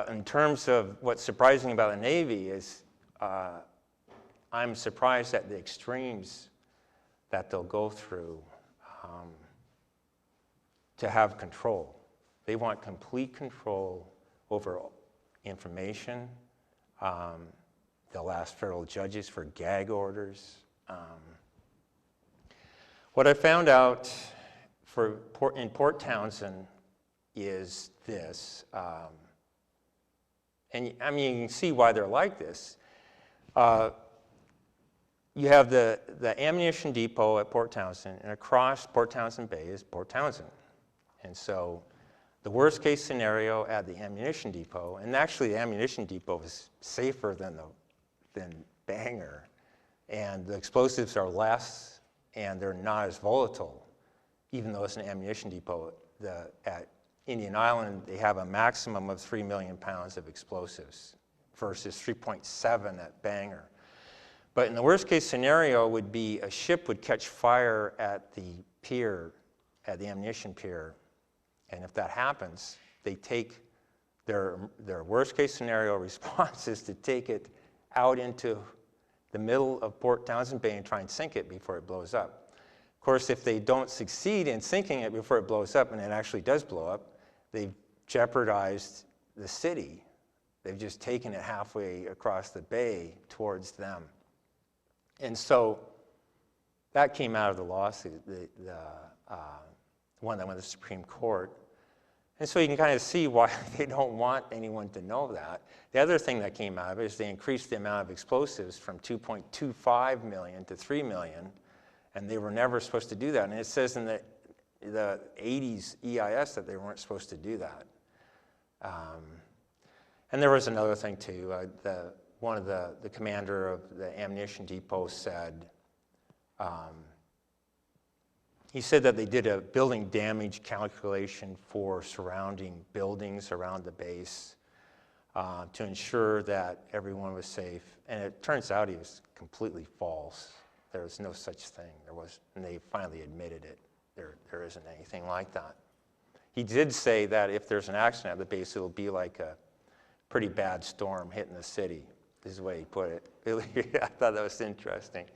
In terms of what's surprising about the Navy is I'm surprised at the extremes that they'll go through to have control. They want complete control over information. They'll ask federal judges for gag orders. What I found out in Port Townsend is this, and I mean, you can see why they're like this. You have the ammunition depot at Port Townsend, and across Port Townsend Bay is Port Townsend. And so the worst case scenario at the ammunition depot, and actually the ammunition depot is safer than Bangor, and the explosives are less, and they're not as volatile, even though it's an ammunition depot. At Indian Island, they have a maximum of 3 million pounds of explosives versus 3.7 at Bangor. But in the worst case scenario would be a ship would catch fire at the pier, at the ammunition pier. And if that happens, they take their worst case scenario response is to take it out into the middle of Port Townsend Bay and try and sink it before it blows up. Of course, if they don't succeed in sinking it before it blows up, and it actually does blow up, they've jeopardized the city. They've just taken it halfway across the bay towards them. And so that came out of the lawsuit, the one that went to the Supreme Court. And so you can kind of see why they don't want anyone to know that. The other thing that came out of it is they increased the amount of explosives from 2.25 million to 3 million, and they were never supposed to do that. And it says in the 80s EIS that they weren't supposed to do that. And there was another thing too. One of the commander of the ammunition depot said, he said that they did a building damage calculation for surrounding buildings around the base to ensure that everyone was safe. And it turns out he was completely false. There was no such thing. And they finally admitted it. There isn't anything like that. He did say that if there's an accident at the base, it'll be like a pretty bad storm hitting the city, is the way he put it. I thought that was interesting.